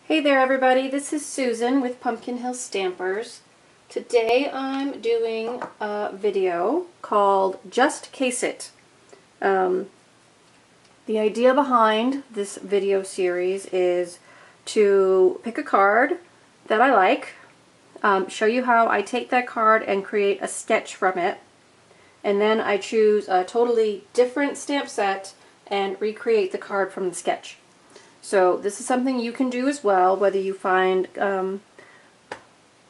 Hey there everybody, this is Susan with Pumpkin Hill Stampers. Today I'm doing a video called Just Case It. The idea behind this video series is to pick a card that I like, show you how I take that card and create a sketch from it, and then I choose a totally different stamp set and recreate the card from the sketch. So this is something you can do as well, whether you find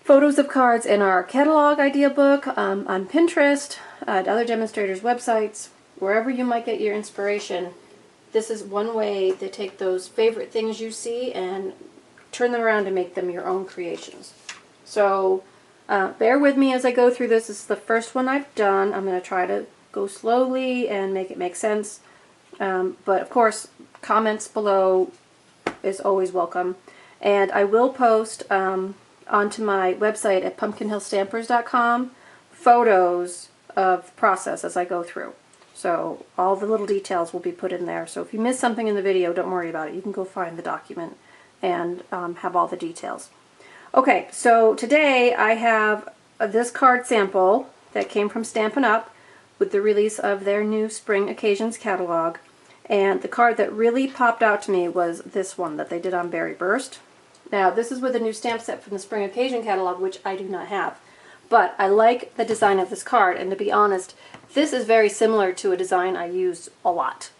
photos of cards in our catalog idea book, on Pinterest, at other demonstrators' websites, wherever you might get your inspiration. This is one way to take those favorite things you see and turn them around and make them your own creations. So bear with me as I go through this. This is the first one I've done. I'm going to try to go slowly and make it make sense. But of course, comments below is always welcome. And I will post onto my website at pumpkinhillstampers.com photos of the process as I go through. So all the little details will be put in there. So if you miss something in the video, don't worry about it. You can go find the document and have all the details. Okay, so today I have this card sample that came from Stampin' Up! With the release of their new Spring Occasions catalog. And the card that really popped out to me was this one that they did on Berry Burst. Now, this is with a new stamp set from the Spring Occasion catalog, which I do not have. But I like the design of this card, and to be honest, this is very similar to a design I use a lot.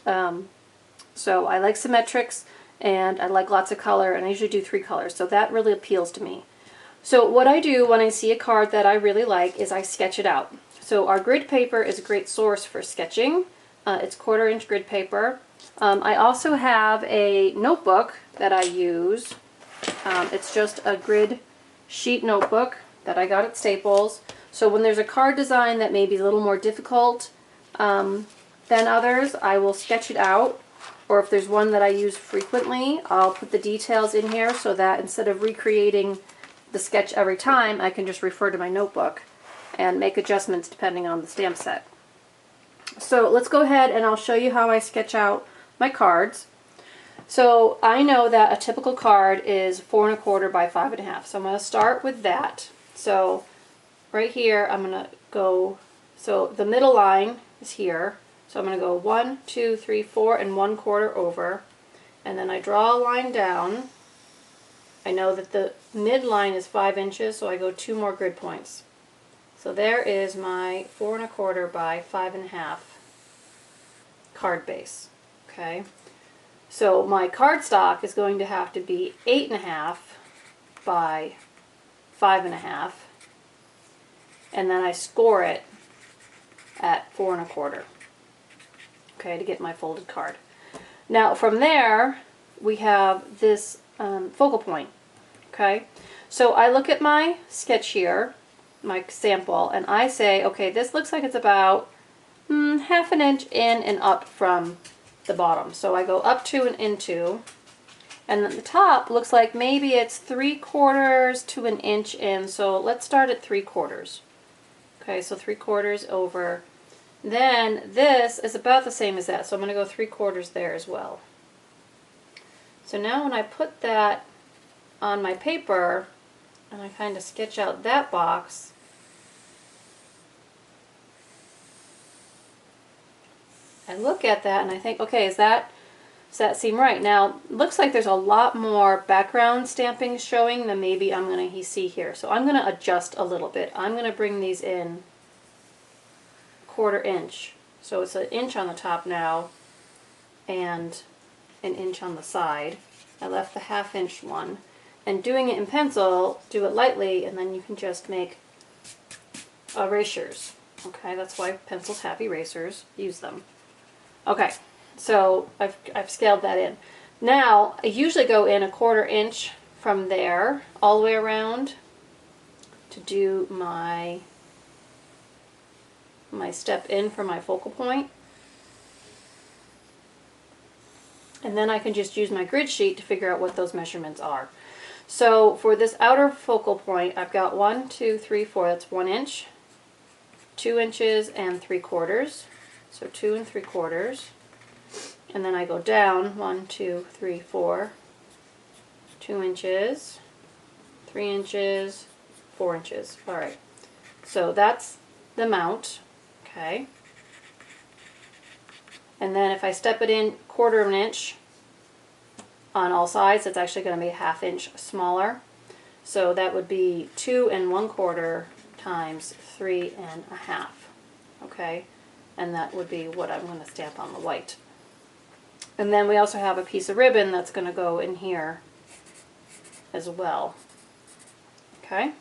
So I like symmetrics, and I like lots of color, and I usually do 3 colors, so that really appeals to me. So what I do when I see a card that I really like is I sketch it out. So our grid paper is a great source for sketching. It's 1/4 inch grid paper. I also have a notebook that I use. It's just a grid sheet notebook that I got at Staples. So when there's a card design that may be a little more difficult than others, I will sketch it out. Or if there's one that I use frequently, I'll put the details in here so that instead of recreating the sketch every time, I can just refer to my notebook and make adjustments depending on the stamp set. So let's go ahead and I'll show you how I sketch out my cards. So I know that a typical card is 4 1/4 by 5 1/2. So I'm going to start with that. So right here I'm going to go, so the middle line is here. So I'm going to go 1, 2, 3, 4 and 1/4 over. And then I draw a line down. I know that the midline is 5 inches, so I go 2 more grid points. So there is my 4 1/4 by 5 1/2 card base. Okay, so my cardstock is going to have to be 8 1/2 by 5 1/2, and then I score it at 4 1/4. Okay, to get my folded card. Now from there we have this focal point. Okay, so I look at my sketch here, my sample, and I say, okay, this looks like it's about 1/2 inch in and up from the bottom. So I go up to and into, and then the top looks like maybe it's 3/4 to 1 inch in. So let's start at 3/4. Okay, so 3/4 over. Then this is about the same as that, so I'm going to go 3/4 there as well. So now when I put that on my paper, and I kind of sketch out that box, I look at that and I think, okay, does that seem right? Now, it looks like there's a lot more background stamping showing than maybe I'm going to see here. So I'm going to adjust a little bit. I'm going to bring these in 1/4 inch. So it's 1 inch on the top now and 1 inch on the side. I left the 1/2 inch one. And doing it in pencil, do it lightly, and then you can just make erasures. Okay, that's why pencils have erasers. Use them. Okay, so I've scaled that in. Now, I usually go in 1/4 inch from there all the way around to do my step in for my focal point. And then I can just use my grid sheet to figure out what those measurements are. So for this outer focal point, I've got 1, 2, 3, 4, that's 1 inch, 2 inches and 3/4. So 2 3/4. And then I go down 1, 2, 3, 4, 2 inches, 3 inches, 4 inches. All right, so that's the mount, okay? And then if I step it in 1/4 of an inch on all sides, it's actually going to be 1/2 inch smaller. So that would be 2 1/4 times 3 1/2, okay? And that would be what I'm going to stamp on the white. And then we also have a piece of ribbon that's going to go in here as well, okay?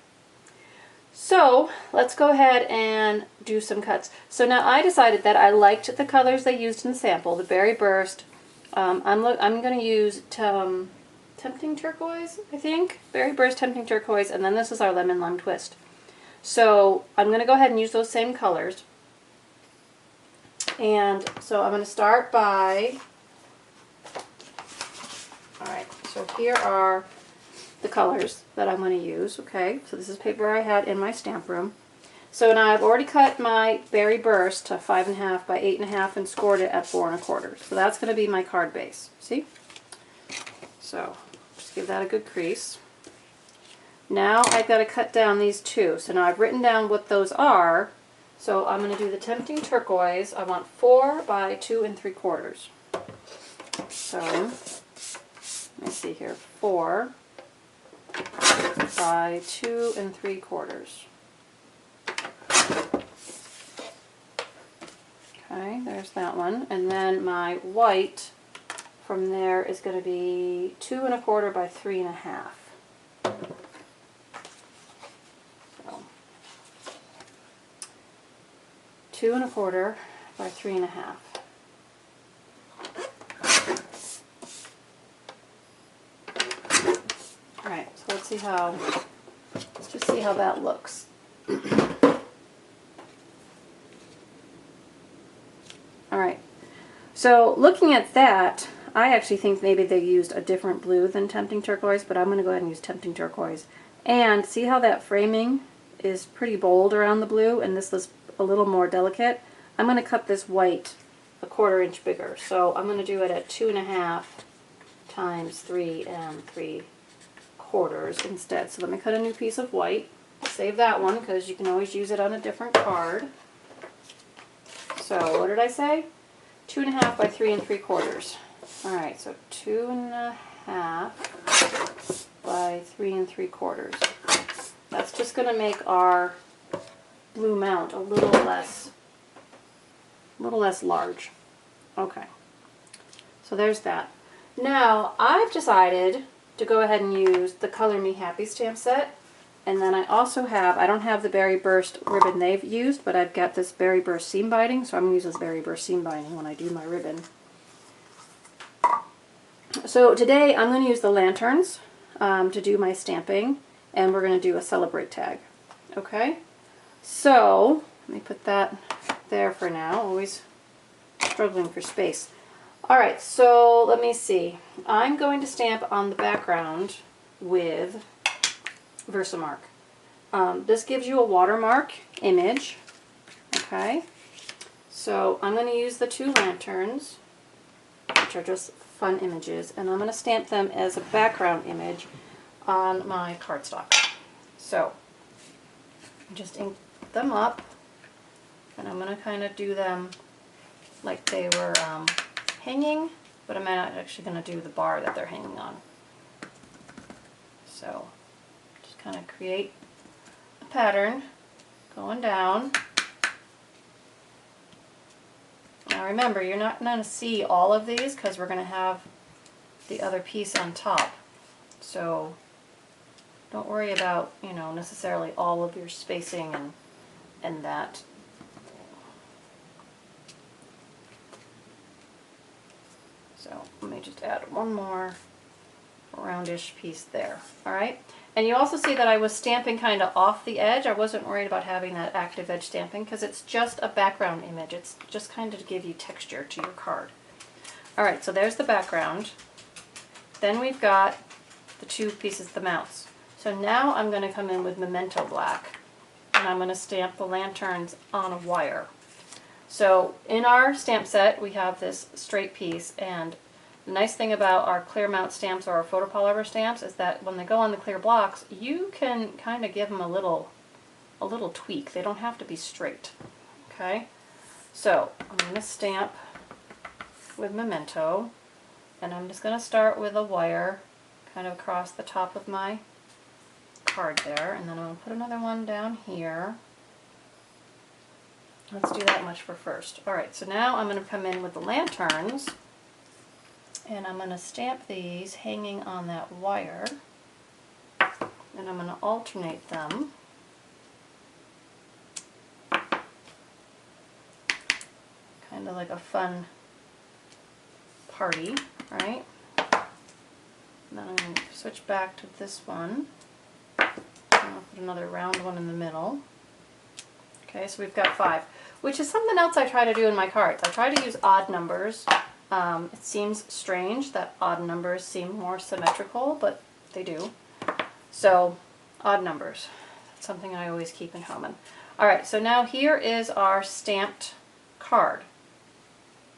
So let's go ahead and do some cuts. So now I decided that I liked the colors they used in the sample, the Berry Burst. I'm going to use Tempting Turquoise, I think. Berry Burst, Tempting Turquoise, and then this is our Lemon Lime Twist. So I'm going to go ahead and use those same colors. And so I'm going to start by, alright, so here are the colors that I'm going to use, okay? So this is paper I had in my stamp room. So now I've already cut my Berry Burst to 5 1/2 by 8 1/2 and scored it at 4 1/4. So that's going to be my card base, see? So just give that a good crease. Now I've got to cut down these two. So now I've written down what those are. So I'm going to do the Tempting Turquoise. I want 4 by 2 3/4. So let me see here, 4 by 2 3/4. Okay, there's that one. And then my white from there is going to be 2 1/4 by 3 1/2. So 2 1/4 by 3 1/2. All right, so let's just see how that looks. All right, so looking at that, I actually think maybe they used a different blue than Tempting Turquoise, but I'm going to go ahead and use Tempting Turquoise. And see how that framing is pretty bold around the blue, and this is a little more delicate? I'm going to cut this white 1/4 inch bigger. So I'm going to do it at 2 1/2 times 3 3/4 instead. So let me cut a new piece of white. Save that one because you can always use it on a different card. So what did I say? 2 1/2 by 3 3/4. Alright, so 2 1/2 by 3 3/4. That's just going to make our blue mount a little less large. Okay, so there's that. Now I've decided to go ahead and use the Color Me Happy stamp set, and then I also have, I don't have the Berry Burst ribbon they've used, but I've got this Berry Burst seam binding, so I'm going to use this Berry Burst seam binding when I do my ribbon. So today I'm going to use the lanterns to do my stamping, and we're going to do a Celebrate tag. Okay, so let me put that there for now, always struggling for space. Alright, so let me see. I'm going to stamp on the background with Versamark. This gives you a watermark image. Okay, so I'm going to use the 2 lanterns, which are just fun images, and I'm going to stamp them as a background image on my cardstock. So just ink them up, and I'm going to kind of do them like they were hanging, but I'm not actually going to do the bar that they're hanging on. So just kind of create a pattern going down. Now remember, you're not going to see all of these because we're going to have the other piece on top. So don't worry about, you know, necessarily all of your spacing and that. So let me just add one more roundish piece there. Alright, and you also see that I was stamping kind of off the edge. I wasn't worried about having that active edge stamping because it's just a background image. It's just kind of to give you texture to your card. Alright, so there's the background. Then we've got the 2 pieces, the mounts. So now I'm going to come in with Memento Black, and I'm going to stamp the lanterns on a wire. So in our stamp set we have this straight piece, and The nice thing about our clear mount stamps or our photopolymer stamps is that when they go on the clear blocks, you can kind of give them a little tweak. They don't have to be straight. Okay, so I'm going to stamp with Memento, and I'm just going to start with a wire kind of across the top of my card there, and then I'm going to put another one down here. Let's do that much for first. Alright, so now I'm going to come in with the lanterns, and I'm going to stamp these hanging on that wire, and I'm going to alternate them. Kind of like a fun party, right? And then I'm going to switch back to this one. And I'll put another round one in the middle. Okay, so we've got 5, which is something else I try to do in my cards. I try to use odd numbers. It seems strange that odd numbers seem more symmetrical, but they do. So, odd numbers. That's something I always keep in common. Alright, so now here is our stamped card.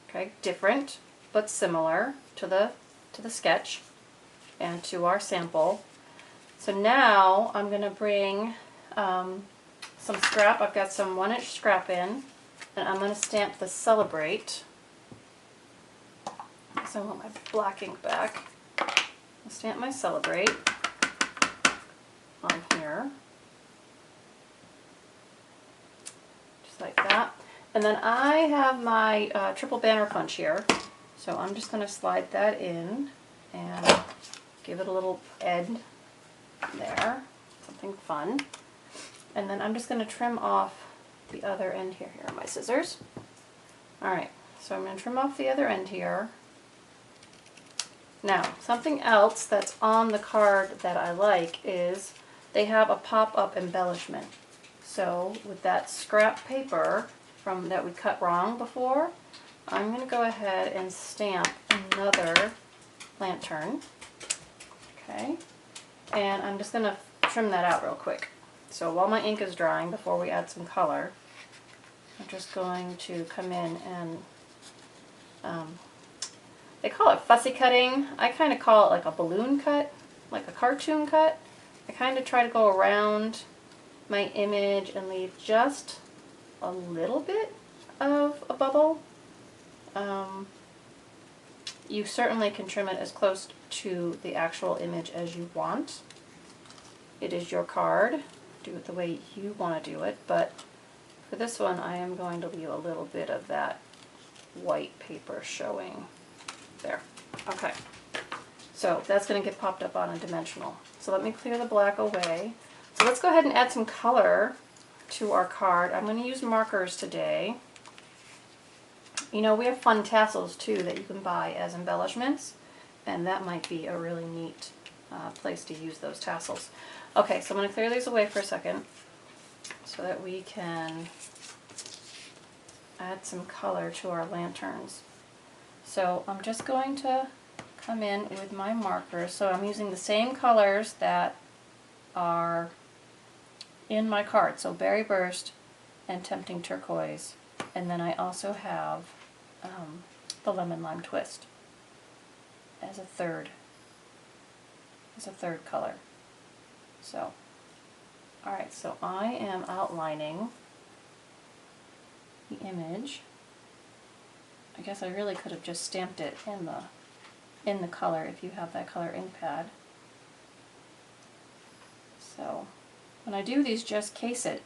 Okay, different, but similar to the sketch and to our sample. So now I'm going to bring some scrap. I've got some 1-inch scrap in, and I'm going to stamp the Celebrate. So I want my black ink back. I'll stamp my Celebrate on here. Just like that. And then I have my triple banner punch here. So I'm just going to slide that in and give it a little end there. Something fun. And then I'm just going to trim off the other end here. Here are my scissors. Alright, so I'm going to trim off the other end here. Now, something else that's on the card that I like is they have a pop-up embellishment. So with that scrap paper from that we cut wrong before, I'm going to go ahead and stamp another lantern. Okay, and I'm just going to trim that out real quick. So while my ink is drying, before we add some color, I'm just going to come in and they call it fussy cutting. I kind of call it like a balloon cut, like a cartoon cut. I kind of try to go around my image and leave just a little bit of a bubble. You certainly can trim it as close to the actual image as you want. It is your card. Do it the way you want to do it, but for this one I am going to leave a little bit of that white paper showing there. Okay, so that's going to get popped up on a dimensional. So let me clear the black away. So let's go ahead and add some color to our card. I'm going to use markers today. You know, we have fun tassels too that you can buy as embellishments, and that might be a really neat place to use those tassels. Okay, so I'm going to clear these away for a second so that we can add some color to our lanterns. So I'm just going to come in with my markers. So I'm using the same colors that are in my card. So Berry Burst and Tempting Turquoise. And then I also have the Lemon Lime Twist as a third color. So, alright, so I am outlining the image. I guess I really could have just stamped it in the color if you have that color ink pad. So when I do these Just Case It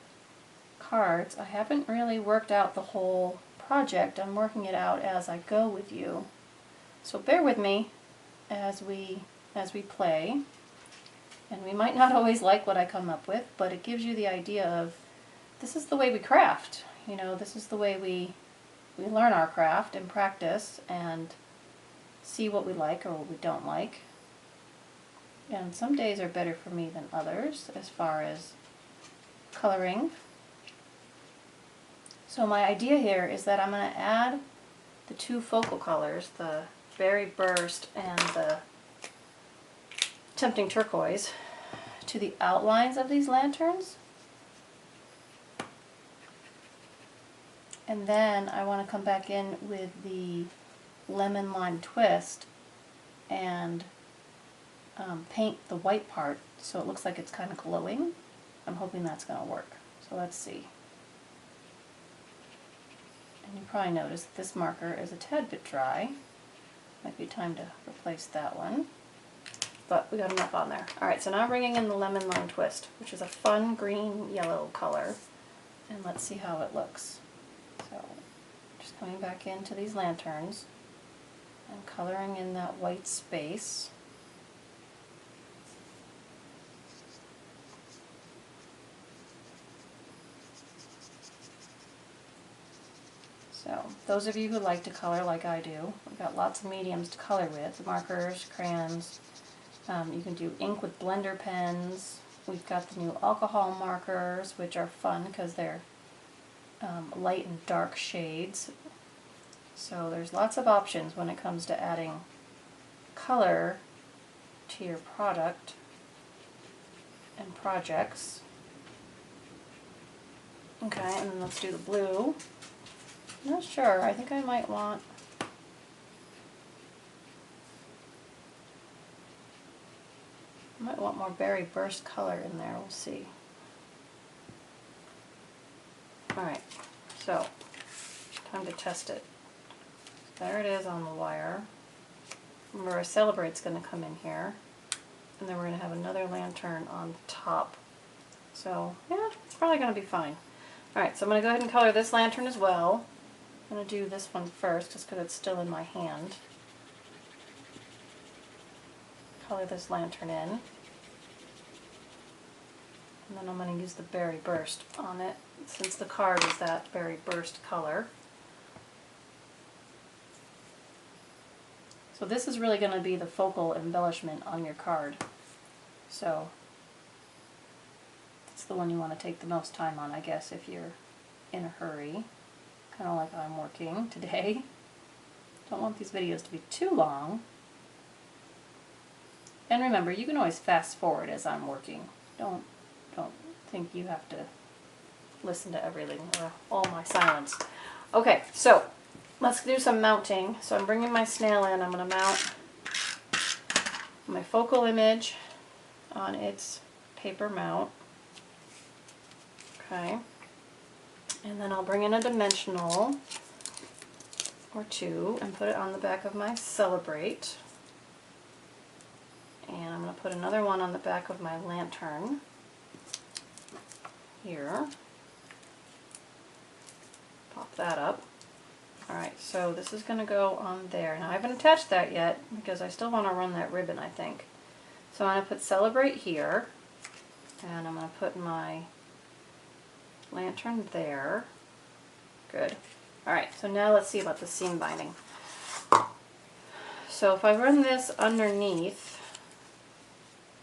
cards, I haven't really worked out the whole project. I'm working it out as I go with you. So bear with me as we play. And we might not always like what I come up with, but it gives you the idea of this is the way we craft. You know, this is the way we learn our craft and practice and see what we like or what we don't like. And some days are better for me than others as far as coloring. So my idea here is that I'm going to add the two focal colors, the Berry Burst and the Tempting Turquoise, to the outlines of these lanterns. And then I want to come back in with the Lemon Lime Twist and paint the white part so it looks like it's kind of glowing. I'm hoping that's going to work. So let's see. And you probably noticed that this marker is a tad bit dry. Might be time to replace that one. But we got enough on there. Alright, so now I'm bringing in the Lemon Lime Twist, which is a fun green-yellow color. And let's see how it looks. So, just coming back into these lanterns and coloring in that white space. So, those of you who like to color like I do, we've got lots of mediums to color with, markers, crayons. You can do ink with blender pens. We've got the new alcohol markers, which are fun because they're light and dark shades. So there's lots of options when it comes to adding color to your product and projects. Okay, and then let's do the blue. I'm not sure, I think I might want more berry burst color in there, we'll see. Alright, so time to test it. There it is on the wire. Remember, our Celebrate's going to come in here, and then we're going to have another lantern on top. So, yeah, it's probably going to be fine. Alright, so I'm going to go ahead and color this lantern as well. I'm going to do this one first, just because it's still in my hand. Color this lantern in. And then I'm going to use the Berry Burst on it, since the card is that Berry Burst color. So this is really going to be the focal embellishment on your card. So it's the one you want to take the most time on, I guess, if you're in a hurry. Kind of like I'm working today. Don't want these videos to be too long. And remember, you can always fast forward as I'm working. Don't think you have to listen to everything or all my silence. Okay, so let's do some mounting. So I'm bringing my snail in. I'm going to mount my focal image on its paper mount. Okay. And then I'll bring in a dimensional or two and put it on the back of my Celebrate. And I'm going to put another one on the back of my lantern here. Pop that up. Alright, so this is going to go on there. Now I haven't attached that yet because I still want to run that ribbon, I think. So I'm going to put Celebrate here, and I'm going to put my lantern there. Good. Alright, so now let's see about the seam binding. So if I run this underneath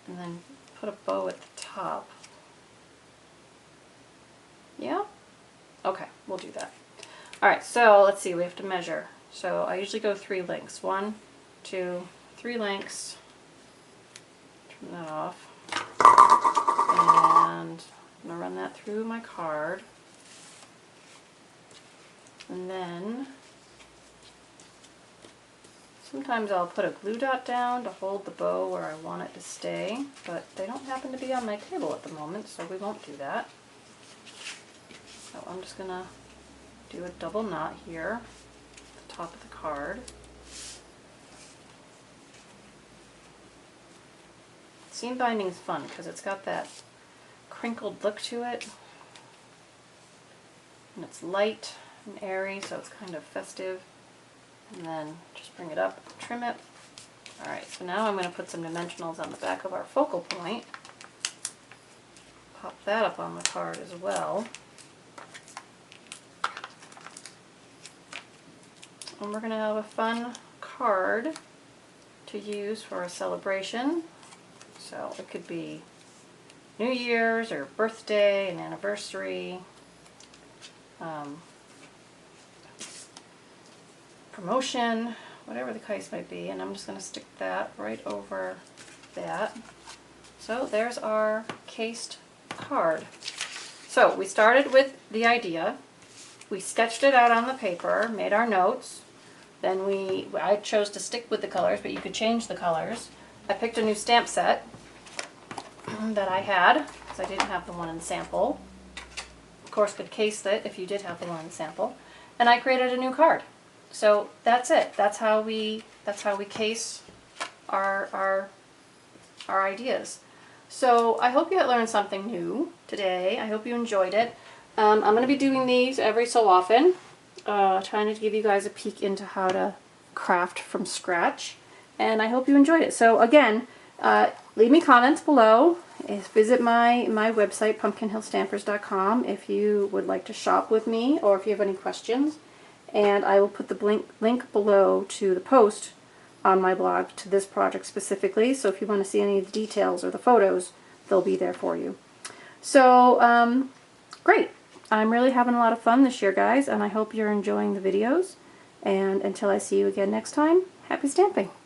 and then put a bow at the top. Yeah? Okay, we'll do that. Alright, so let's see, we have to measure. So I usually go 3 lengths. 1, 2, 3 lengths. Turn that off. And I'm going to run that through my card. And then sometimes I'll put a glue dot down to hold the bow where I want it to stay, but they don't happen to be on my table at the moment, so we won't do that. So I'm just going to do a double knot here at the top of the card. Seam binding is fun because it's got that crinkled look to it, and it's light and airy, so it's kind of festive. And then just bring it up, trim it. Alright, so now I'm going to put some dimensionals on the back of our focal point. Pop that up on the card as well. And we're going to have a fun card to use for a celebration. So it could be New Year's or birthday, an anniversary, promotion, whatever the case might be. And I'm just going to stick that right over that. So there's our cased card. So we started with the idea. We sketched it out on the paper, made our notes. Then I chose to stick with the colors, but you could change the colors. I picked a new stamp set that I had, because I didn't have the one in sample. Of course, could case it if you did have the one in sample. And I created a new card. So that's it. That's how we case our ideas. So I hope you learned something new today. I hope you enjoyed it. I'm going to be doing these every so often, trying to give you guys a peek into how to craft from scratch. And I hope you enjoyed it. So again, leave me comments below. Visit my website, pumpkinhillstampers.com, if you would like to shop with me or if you have any questions. And I will put the link below to the post on my blog to this project specifically. So if you want to see any of the details or the photos, they'll be there for you. So, great. I'm really having a lot of fun this year, guys, and I hope you're enjoying the videos. And until I see you again next time, happy stamping!